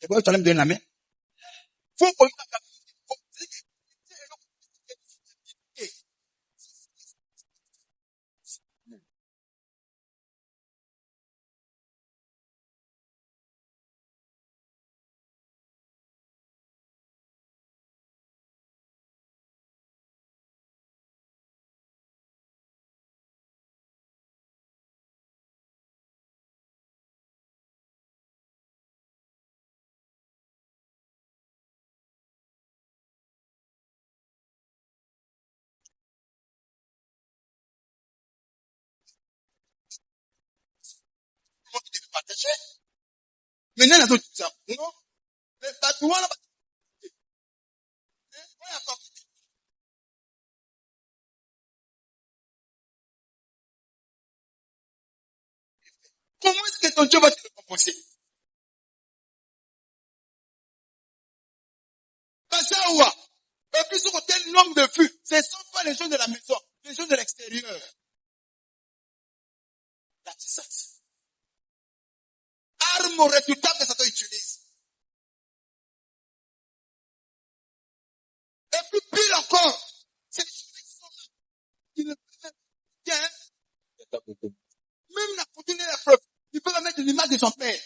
quoi, tu allais me donner la main? Faut qu'on partager. venir dans tout ça. Non. Mais Batouana, comment est-ce que ton Dieu va te récompenser? Basaoua. Et puis, ce côté l'homme de feu, ce ne sont pas les gens de la maison, les gens de l'extérieur. La tissance. Arme redoutable que Satan utilise. Et puis, pire encore, c'est les gens qui ne peuvent rien. Même la continuer la preuve, il peut mettre l'image de son père.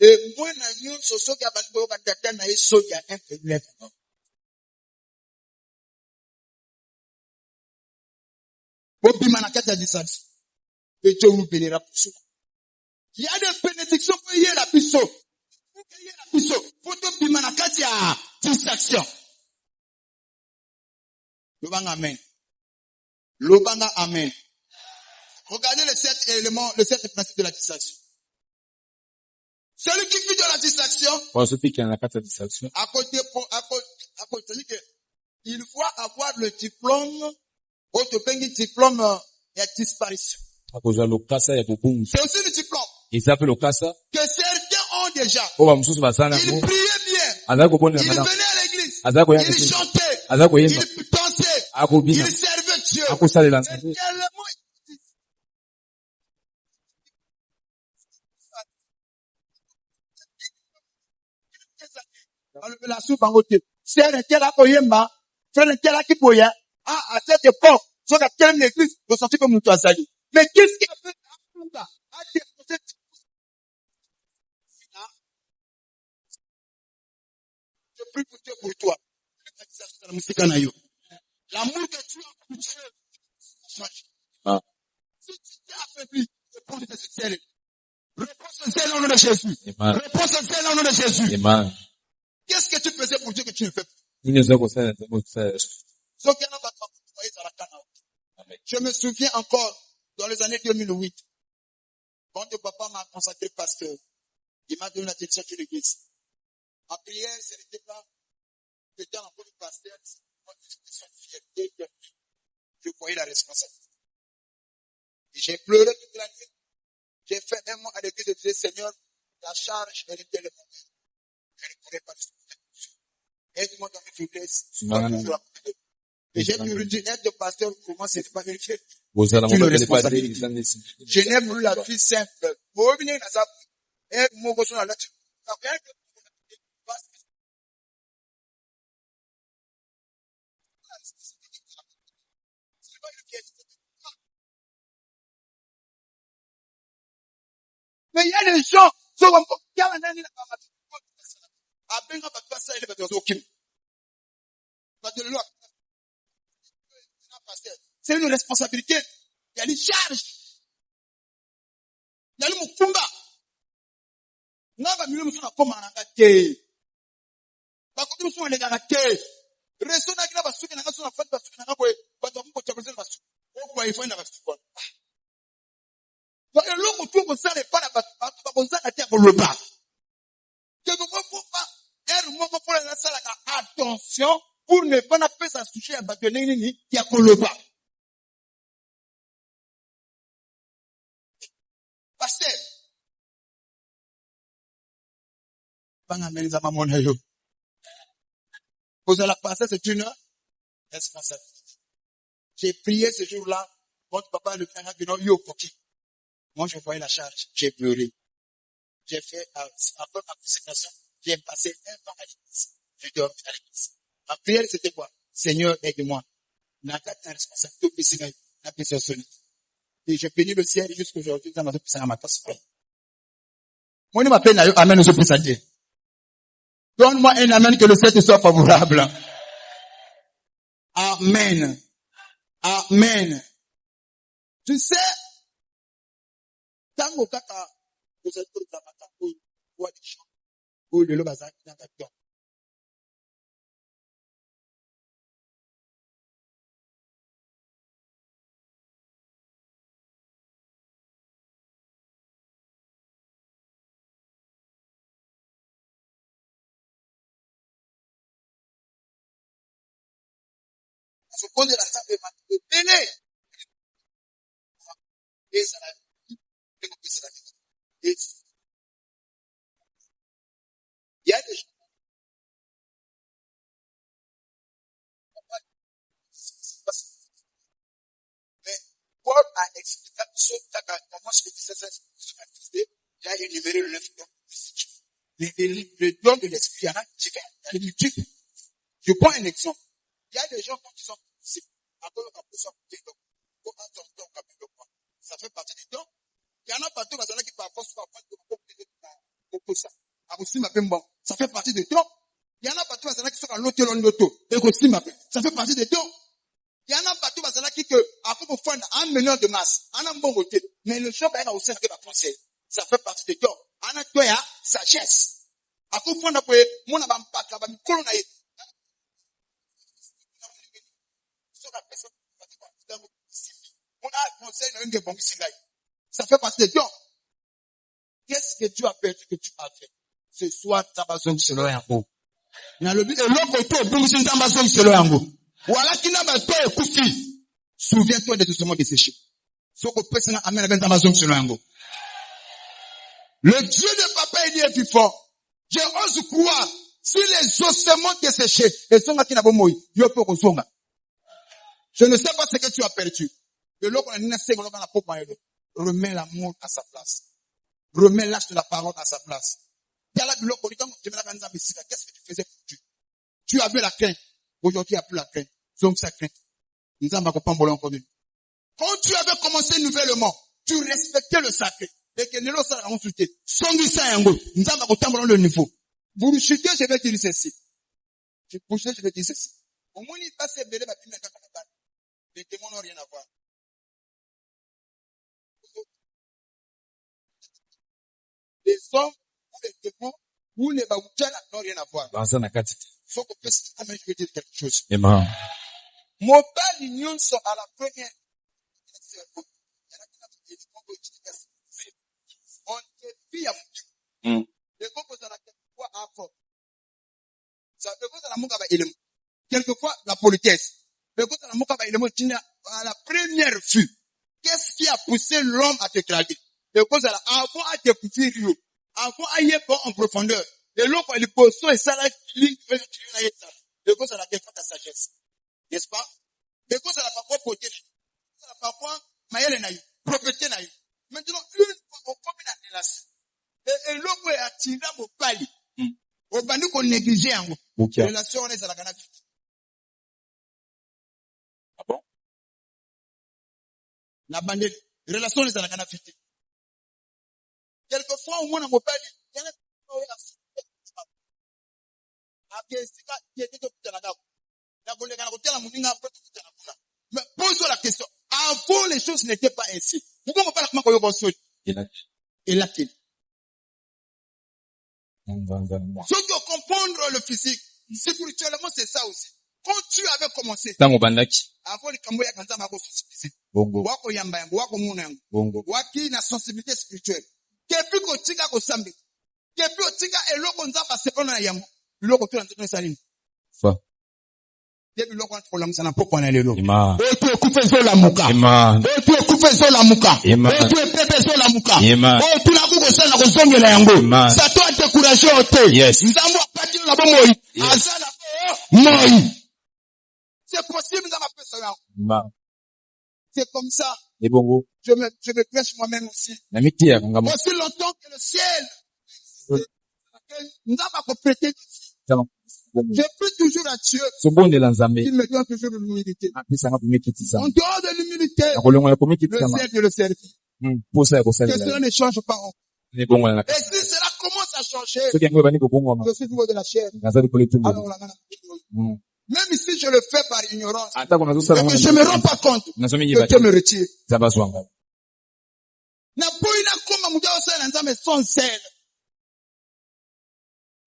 Et moi, nous, soso qui a battu tata na eso ya un faible. Bobi manakata distance. Et Dieu vous bénira pour ça. Il y a des bénédictions pour y la pisso. Pour y la pisso. Photo bimanakati à distraction. Lobanga amen. Lobanga amen. Regardez les 7 éléments, les 7 principes de la distraction. Celui qui vit de la distraction, à côté, c'est-à-dire que il faut avoir le diplôme, diplôme, il y a disparition. C'est aussi le diplôme. Que certains ont déjà. Ils priaient bien. Ils venaient à l'église. Ils chantaient. Ils dansaient. Ils servaient Dieu. Et tellement la soupe en côté. C'est un tel à Koyemba, c'est un tel à Kipoya. À cette époque, sur la telle l'église, vous sentez comme nous Azali. Mais qu'est-ce qui a fait Akunda à déposer je prie pour Dieu pour toi. L'amour que tu as pour Dieu, si tu t'es affaibli, réponds sincère. Réponds sincère au nom de Jésus. Réponds sincère au nom de Jésus. Qu'est-ce que tu faisais pour Dieu que tu ne fais pas? Je me souviens encore, dans les années 2008, quand le papa m'a consacré pasteur, il m'a donné la direction de l'église. En prière, ce n'était pas, j'étais en cours de pasteur, c'est une fierté que je voyais la responsabilité. Et j'ai pleuré toute la nuit. J'ai fait un mois à l'église de Dieu, Seigneur, la charge, elle était le moment. Je ne pourrais pas discuter. Aide-moi dans mes faiblesses. Et j'ai pu dire, aide de pasteur, pour moi, c'est pas vérifié. C'est une responsabilité. Je n'ai voulu la vie simple. Vous revenez dans ça. Et mon gosse, on a là. Mais il y a des gens, c'est une responsabilité. Il y a des charges. Il y a le mukumba. Nava milu msuna koma na kate. Bakoto msuna le na kate. Reso na kila basuki na ngaso na fati basuki na ngabwe. Bato mko chabreze basuki. Okwa ifo na basuki. Donc le loko tu ko sale pa na bato ba bonza na tia ko loba. Que vous faut pas un moment pour la salle attention pour ne pas appeler ça toucher à bato nini qui a ko loba. Pasteur. Vous allez passer, c'est une responsabilité. J'ai prié ce jour-là, votre papa le frère Abino, moi je voyais la charge, j'ai pleuré. J'ai fait, après ma consécration, j'ai passé un temps à l'église. Je dormais à l'église. Ma prière c'était quoi? Seigneur, aide-moi. Et j'ai béni le ciel jusqu'aujourd'hui, ça m'a fait à ma tasse. Moi, je m'appelle Amen, je peux dire. Donne-moi un amen que le ciel soit favorable. Amen. Amen. Tu sais, tango kaka, vous êtes pour la matin, ou le bazar, Il y a des gens. Mais Paul a expliqué comment ce que il a énuméré le 9 dons. Le don de l'esprit, il y en a différents. Il y a des types. Je prends un exemple. Il y a des gens qui sont ça fait partie des dons. Il y en a partout qui parfois sont ça fait partie des dons. Il y en a partout qui sont en loto. Ça fait partie des dons. Il y en a partout qui à propos de 1 million de masse. On a un bon côté. Mais le choc est aussi que la conseil. Ça fait partie des dons. On a toi sagesse. À propos de mon abampaka, ça fait partie des dons. Qu'est-ce que tu as perdu que tu as fait? Ce soir, tu as besoin de cela yango. Na le but de l'autre côté, donc si tu as besoin de cela yango. Voilà qui n'a pas de koufi. Souviens-toi de tout ce monde desséché. So que personne amène avec ta besoin de cela yango. Le Dieu de papa il est plus fort. Je ose croire si les ossements desséchés et sont qui n'a pas moi, je peux recevoir. Je ne sais pas ce que tu as perdu. De l'autre remets l'amour à sa place. Remets l'âge de la parole à sa place. Qu'est-ce que tu faisais pour Dieu? Tu avais la crainte. Aujourd'hui, il n'y a plus la crainte. Donc, ça crainte. Quand tu avais commencé nouvellement, tu respectais le sacré. Et que nous ça on soutient. Songi ça yango. Nous avons contempler le niveau. Vous chuter, je vais dire ceci. Tu pousses, je vais dire ceci. Au moins, il passe belé ma pime à les démons n'ont rien à voir. Les hommes ou les démons ou les baoutchala n'ont rien à voir. Faut que personne amène, je vais dire quelque chose. Amen. Mon père, l'union sont à la première. On est fille à mon Dieu. Les couples à la quelquefois encore. Ça peut à la mouka ba élément. Quelquefois, la politesse. À la première vue, qu'est-ce qui a poussé l'homme à te draguer? Avant à te pousser Rio, avant à y aller en profondeur, et l'homme il pose et ça la ligne, de cause à la défense ta sagesse, n'est-ce pas? De cause à la parfois côté, la parfois maïle naï, propriété naï. Maintenant une fois on comme une relation, et l'homme est attiré au pali, au banu qu'on négligeait en haut, relation on est à la canapé. Ah bon? La bande, relation les à la canafité. Quelquefois, au moins, on m'a pas dit, il y a mais pose-toi la question. Avant, les choses n'étaient pas ainsi. Pourquoi on parle comment on construit? Et là-t-il. Ceux qui comprendre le physique, spirituellement, c'est ça aussi. Quand tu avais commencé, avant les Camboya quand ça wako yamba yangu, wako muna yangu, waki na sensibilité spirituelle. Kepi ko tika ko sambi, kepi o tika eloko nzamba sepona yangu, loko tu nzito salini. Debi loko nto la msana poko na lelo. Otu okufe zo la muka. Otu okufe zo la muka. Otu epepe zo la muka. Otu na kuko sana ko zongela yangu. Sato ate courage ote. Nzambo apati na bomoi. Azala moi. C'est possible dans ma personne. C'est comme ça. Je me prêche moi-même aussi. Aussi longtemps que le ciel. Nous avons pas prêté. Je prie toujours à Dieu. Il me donne toujours l'humilité. En dehors de l'humilité, le ciel et le service. Que cela ne change pas. Et si cela commence à changer, je suis toujours de la chair. Alors la même si je le fais par ignorance, et que je me rends pas compte, que Dieu me retire. Na boina koma muda osala nzambe sans sel.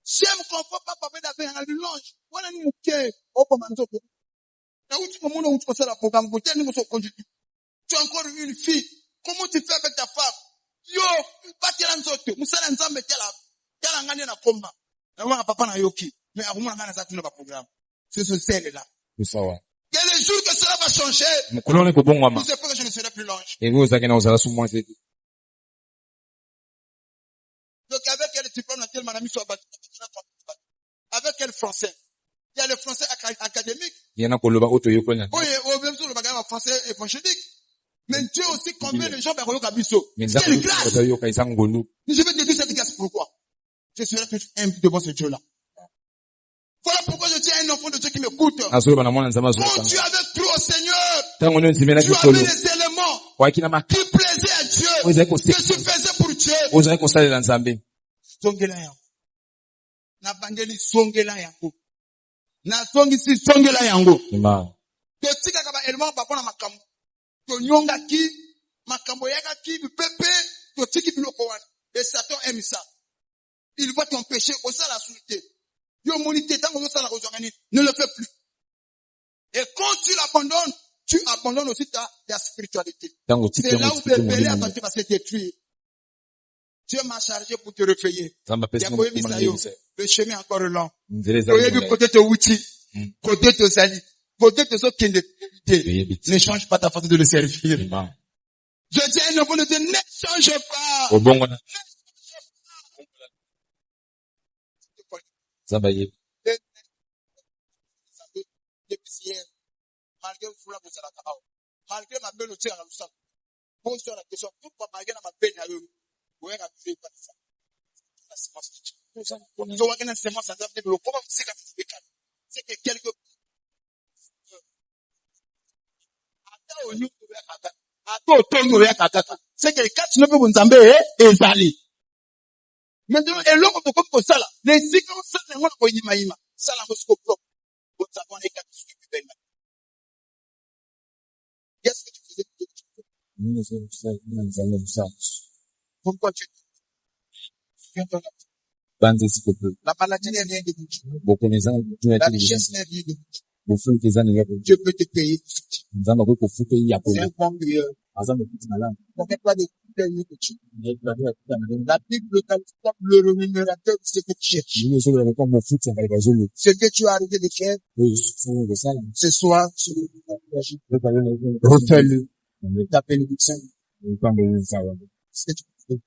J'aime qu'on peut pas parler d'avec un lunch. Voilà ni muke, opo manzoko. Na uti komono uti kosala programme ko teni moso conduit. Tu as encore une fille. Comment tu fais avec ta femme? Yo, batela nzoto, musala nzambe tela ngani na koma. Na wana papa na yoki. Mais akumuna ngana za tuna ba programme. C'est ce sel là. Que le jour que cela va changer, il se peut que je ne serai plus l'ange. Donc avec quel diplôme dans mon ami soit battu? Avec quel français? Il y a le français académique. Oui, même sur le bagage français évangélique. Mais Dieu aussi combien de gens au Kabiso. Quelle grâce! Je vais te dire cette grâce pourquoi. Je serai plus humble devant ce Dieu-là. Voilà pourquoi je dis à un enfant de Dieu qui m'écoute. Quand tu avais cru au Seigneur, tu avais les éléments qui plaisaient à Dieu, que tu faisais pour Dieu. Songela yango. Na bangeli songela yango. Na songisi songela yango. Totika kaba élément bakona makambo. Tonyonga ki, makambo yaka ki, pepe, totiki biloko wana. Et Satan aime ça. Il voit ton péché au sein de la souillité. Yo monité tant que ça la rejoigne, ne le fais plus. Et quand tu l'abandonnes, tu abandonnes aussi ta spiritualité. C'est là où le péché à partir va se détruire. Dieu m'a chargé pour te réveiller. Le chemin est encore long. Côté te outil, côté te sali, côté te sokende. Ne change pas ta façon de le servir. Je dis à un enfant de Dieu, ne change pas. Malgré ma belle au tir à l'oussa. Pose-toi la question, pourquoi malgré ma peine à eux? Ouais, la pluie pas ça. La semence. Nous avons une semence à faire, mais comment c'est que quelque c'est que quand tu ne peux pas vous et Zali. Maintenant, et l'homme peut pas ça là. Les séquences, ça n'est pas une ça la mosco propre. Vous savez, les quatre qui viennent. Qu'est-ce que tu faisais? Pourquoi tu la maladie n'est rien de tout. La richesse n'est rien de tout. Dieu peut te payer. C'est un bon prieur. N'avez pas de peine que tu. La Bible le rémunérateur de ce que tu cherches. Ce que tu as arrêté de faire. Ce soir, refais-le. Ta bénédiction. Ce que tu fais.